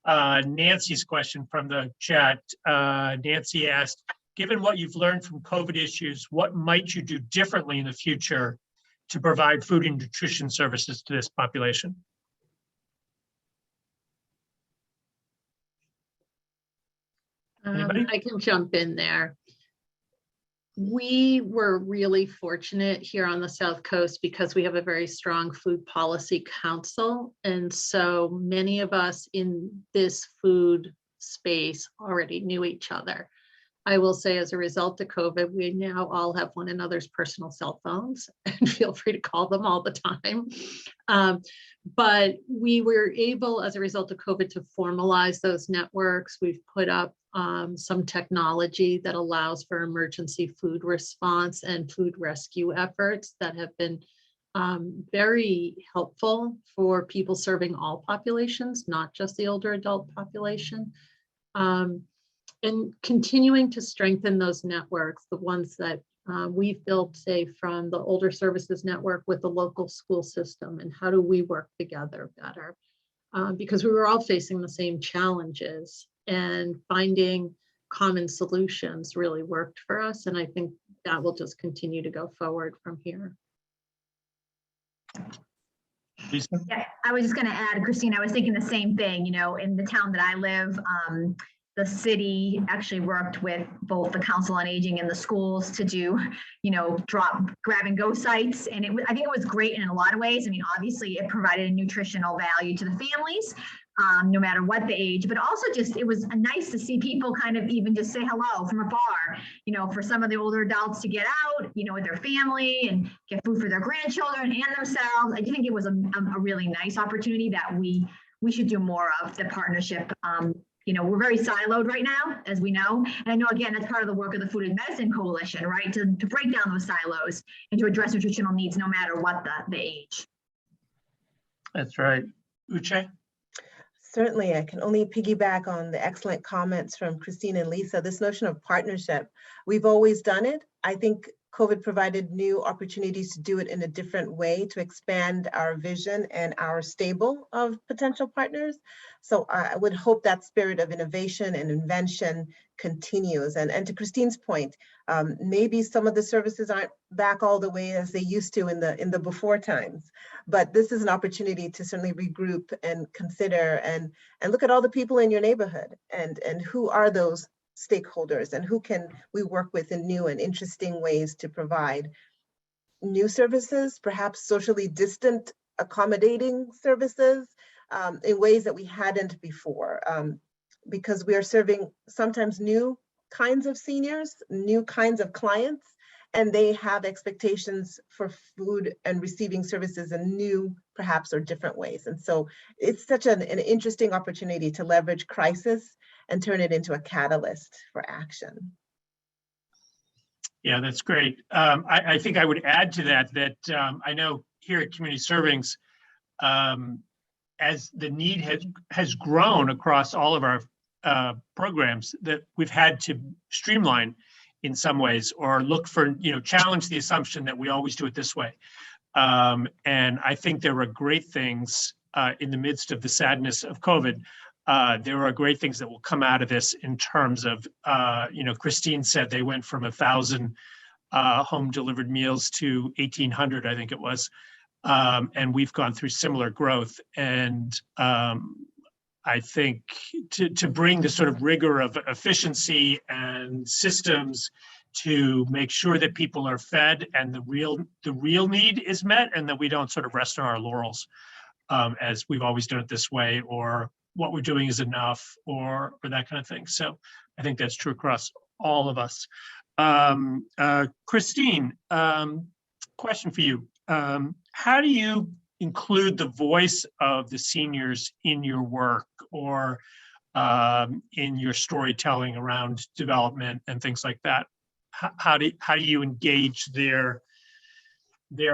B: Nancy's question from the chat. Nancy asked, given what you've learned from COVID issues, what might you do differently in the future to provide food and nutrition services to this population?
D: I can jump in there. We were really fortunate here on the South Coast because we have a very strong food policy council. And so many of us in this food space already knew each other. I will say, as a result of COVID, we now all have one another's personal cell phones and feel free to call them all the time. But we were able, as a result of COVID, to formalize those networks. We've put up some technology that allows for emergency food response and food rescue efforts that have been very helpful for people serving all populations, not just the older adult population. And continuing to strengthen those networks, the ones that we've built, say, from the Older Services Network with the local school system, and how do we work together better? Because we were all facing the same challenges, and finding common solutions really worked for us. And I think that will just continue to go forward from here.
B: Lisa?
E: Yeah, I was just going to add, Christine, I was thinking the same thing, in the town that I live, the city actually worked with both the Council on Aging and the schools to do, grab and go sites. And I think it was great in a lot of ways. I mean, obviously it provided a nutritional value to the families, no matter what the age, but also just, it was nice to see people kind of even just say hello from afar, for some of the older adults to get out, with their family and get food for their grandchildren and themselves. I think it was a really nice opportunity that we should do more of, the partnership we're very siloed right now, as we know. And I know, again, that's part of the work of the Food and Medicine Coalition, right? To break down those silos and to address nutritional needs no matter what the age.
B: That's right. Uche?
C: Certainly, I can only piggyback on the excellent comments from Christine and Lisa. This notion of partnership, we've always done it. I think COVID provided new opportunities to do it in a different way, to expand our vision and our stable of potential partners. So I would hope that spirit of innovation and invention continues. And to Christine's point, maybe some of the services aren't back all the way as they used to in the before times, but this is an opportunity to certainly regroup and consider and look at all the people in your neighborhood and who are those stakeholders and who can we work with in new and interesting ways to provide new services, perhaps socially distant accommodating services in ways that we hadn't before, because we are serving sometimes new kinds of seniors, new kinds of clients, and they have expectations for food and receiving services in new, perhaps, or different ways. And so it's such an interesting opportunity to leverage crisis and turn it into a catalyst for action.
B: Yeah, that's great. I think I would add to that I know here at Community Servings, as the need has grown across all of our programs, that we've had to streamline in some ways or look for, challenge the assumption that we always do it this way. And I think there are great things in the midst of the sadness of COVID. There are great things that will come out of this in terms of, Christine said they went from 1,000 home delivered meals to 1,800, I think it was. And we've gone through similar growth. And I think to bring the sort of rigor of efficiency and systems to make sure that people are fed and the real need is met, and that we don't sort of rest on our laurels as we've always done it this way, or what we're doing is enough, or that kind of thing. So I think that's true across all of us. Christine, question for you. How do you include the voice of the seniors in your work or in your storytelling around development and things like that? How do you engage their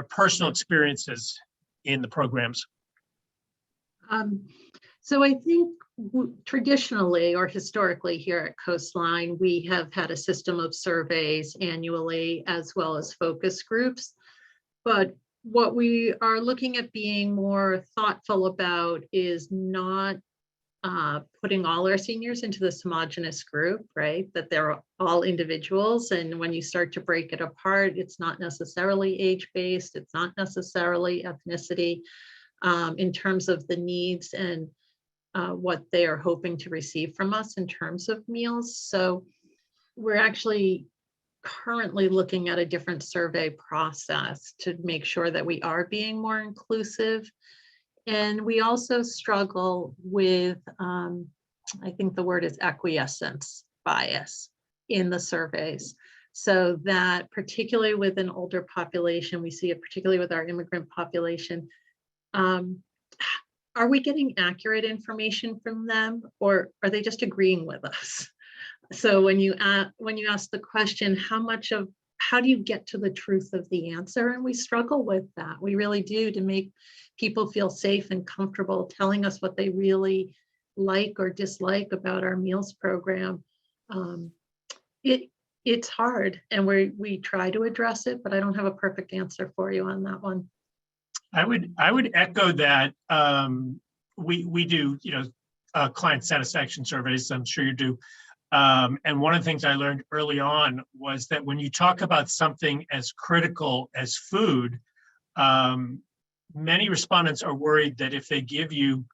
B: personal experiences in the programs?
D: So I think traditionally or historically here at Coastline, we have had a system of surveys annually as well as focus groups. But what we are looking at being more thoughtful about is not putting all our seniors into this homogenous group, right? That they're all individuals. And when you start to break it apart, it's not necessarily age-based, it's not necessarily ethnicity in terms of the needs and what they are hoping to receive from us in terms of meals. So we're actually currently looking at a different survey process to make sure that we are being more inclusive. And we also struggle with, I think the word is acquiescence bias in the surveys. So that particularly with an older population, we see it particularly with our immigrant population, are we getting accurate information from them, or are they just agreeing with us? So when you ask the question, how do you get to the truth of the answer? And we struggle with that. We really do, to make people feel safe and comfortable telling us what they really like or dislike about our meals program. It's hard, and we try to address it, but I don't have a perfect answer for you on that one.
B: I would echo that. We do, client satisfaction surveys. I'm sure you do. And one of the things I learned early on was that when you talk about something as critical as food, many respondents are worried that if they give you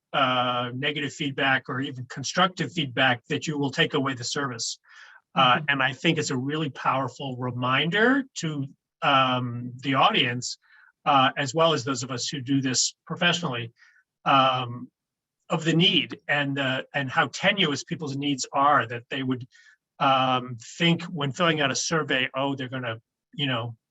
B: negative feedback or even constructive feedback, that you will take away the service. And I think it's a really powerful reminder to the audience, as well as those of us who do this professionally, of the need and how tenuous people's needs are, that they would think when filling out a survey, oh, they're going to,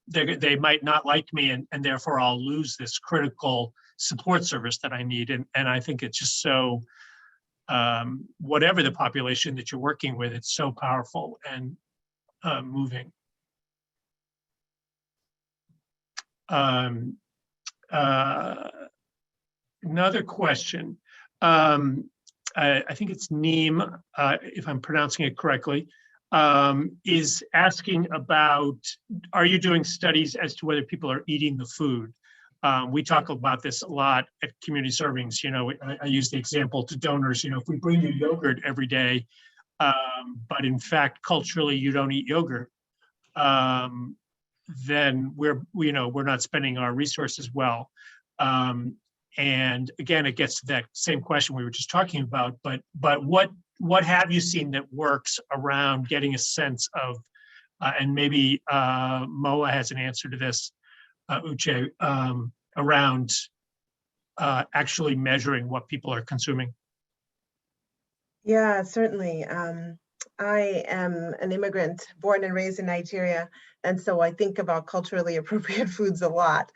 B: they might not like me, and therefore I'll lose this critical support service that I need. And I think it's just so whatever the population that you're working with, it's so powerful and moving. Another question. I think it's Neem, if I'm pronouncing it correctly, is asking about, are you doing studies as to whether people are eating the food? We talk about this a lot at community servings. You know, I use the example to donors, you know, if we bring you yogurt every day, but in fact, culturally, you don't eat yogurt, then we're not spending our resources well. And again, it gets to that same question we were just talking about, but what have you seen that works around getting a sense of, and maybe Moa has an answer to this, Uche, around actually measuring what people are consuming?
C: Yeah, certainly. I am an immigrant born and raised in Nigeria, and so I think about culturally appropriate foods a lot.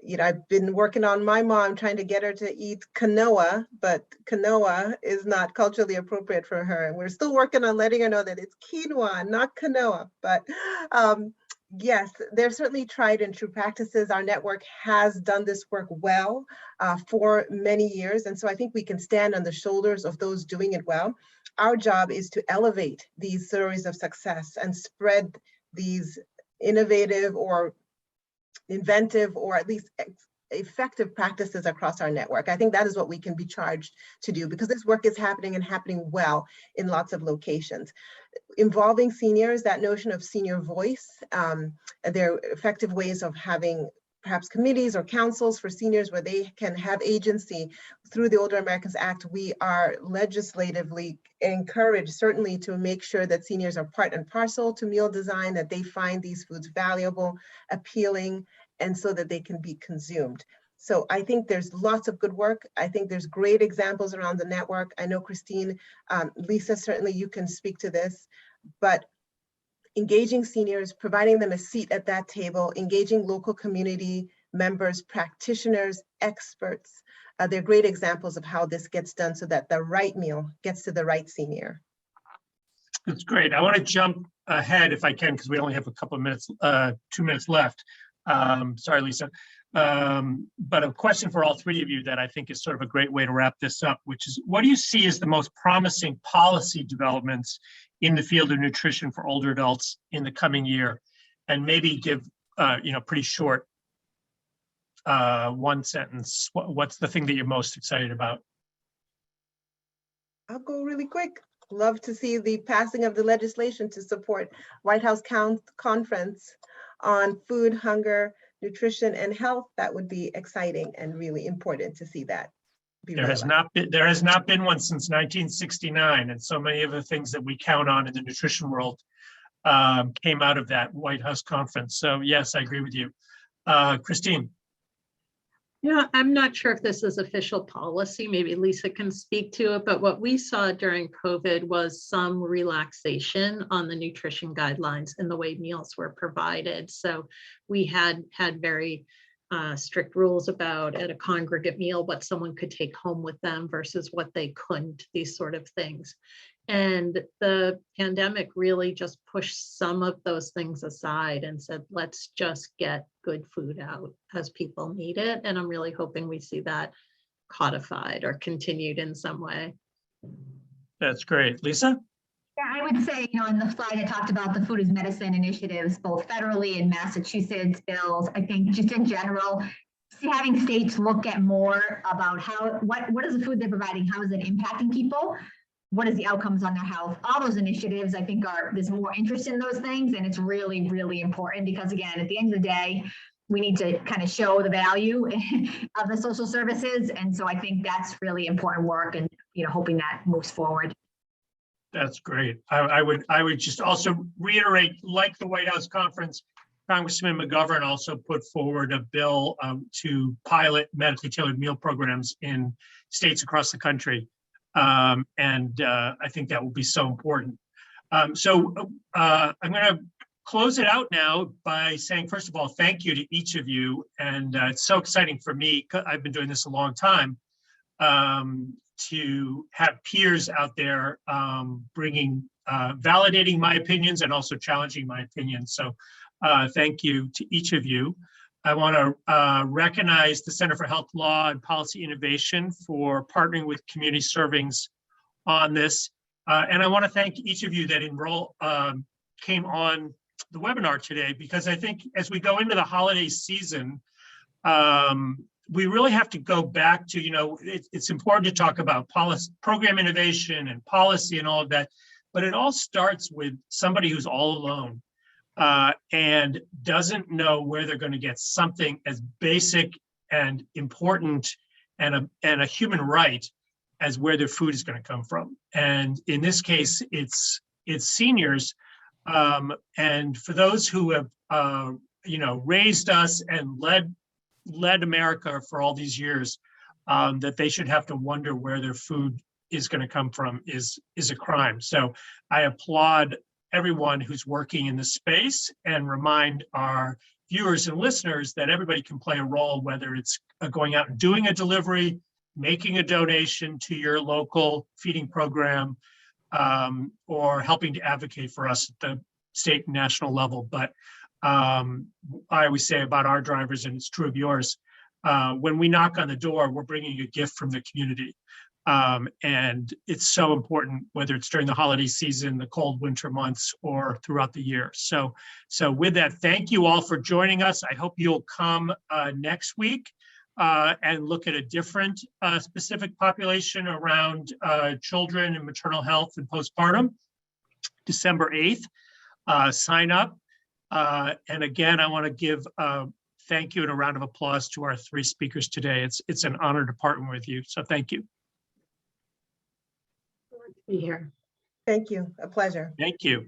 C: You know, I've been working on my mom, trying to get her to eat quinoa, but quinoa is not culturally appropriate for her. And we're still working on letting her know that it's quinoa, not quinoa. But yes, there's certainly tried and true practices. Our network has done this work well for many years. And so I think we can stand on the shoulders of those doing it well. Our job is to elevate these stories of success and spread these innovative or inventive or at least effective practices across our network. I think that is what we can be charged to do, because this work is happening and happening well in lots of locations. Involving seniors, that notion of senior voice, there are effective ways of having perhaps committees or councils for seniors where they can have agency. Through the Older Americans Act, we are legislatively encouraged certainly to make sure that seniors are part and parcel to meal design, that they find these foods valuable, appealing, and so that they can be consumed. So I think there's lots of good work. I think there's great examples around the network. I know Christine, Lisa, certainly you can speak to this, but engaging seniors, providing them a seat at that table, engaging local community members, practitioners, experts. They're great examples of how this gets done so that the right meal gets to the right senior.
B: That's great. I want to jump ahead if I can, because we only have a couple of minutes, 2 minutes left. Sorry, Lisa. But a question for all three of you that I think is sort of a great way to wrap this up, which is, what do you see as the most promising policy developments in the field of nutrition for older adults in the coming year? And maybe give, pretty short, one sentence. What's the thing that you're most excited about?
C: I'll go really quick. Love to see the passing of the legislation to support White House conference on food, hunger, nutrition, and health. That would be exciting and really important to see that. There has not been one since 1969, and so many of the things that we count on in the nutrition world came out of that White House conference. So yes, I agree with you. Christine.
D: Yeah, I'm not sure if this is official policy. Maybe Lisa can speak to it, but what we saw during COVID was some relaxation on the nutrition guidelines and the way meals were provided. So we had very strict rules about, at a congregate meal, what someone could take home with them versus what they couldn't, these sort of things. And the pandemic really just pushed some of those things aside and said, let's just get good food out as people need it. And I'm really hoping we see that codified or continued in some way.
B: That's great. Lisa?
E: Yeah, I would say, in the slide I talked about the food as medicine initiatives, both federally and Massachusetts bills. I think just in general, having states look at more about what is the food they're providing, how is it impacting people, what is the outcomes on their health. All those initiatives, I think, there's more interest in those things, and it's really, really important because, again, at the end of the day, we need to kind of show the value of the social services, and so I think that's really important work, and hoping that moves forward.
B: That's great. I would just also reiterate, like the White House conference, Congressman McGovern also put forward a bill to pilot medically tailored meal programs in states across the country. And I think that will be so important. So I'm going to close it out now by saying, first of all, thank you to each of you. And it's so exciting for me. I've been doing this a long time. to have peers out there validating my opinions and also challenging my opinions. So thank you to each of you. I want to recognize the Center for Health Law and Policy Innovation for partnering with Community Servings on this. And I want to thank each of you that came on the webinar today, because I think as we go into the holiday season, we really have to go back to, it's important to talk about policy, program innovation and policy and all of that, but it all starts with somebody who's all alone and doesn't know where they're going to get something as basic and important and a human right as where their food is going to come from. And in this case, it's seniors. And for those who have, raised us and led America for all these years, that they should have to wonder where their food is going to come from is a crime. So I applaud everyone who's working in this space and remind our viewers and listeners that everybody can play a role, whether it's going out and doing a delivery, making a donation to your local feeding program, or helping to advocate for us at the state and national level. But I always say about our drivers, and it's true of yours, when we knock on the door, we're bringing a gift from the community. And it's so important, whether it's during the holiday season, the cold winter months, or throughout the year. So with that, thank you all for joining us. I hope you'll come next week and look at a different specific population around children and maternal health and postpartum, December 8th. Sign up. And again, I want to give thank you and a round of applause to our three speakers today. It's an honor to partner with you. So thank you.
D: Be here.
C: Thank you. A pleasure.
B: Thank you.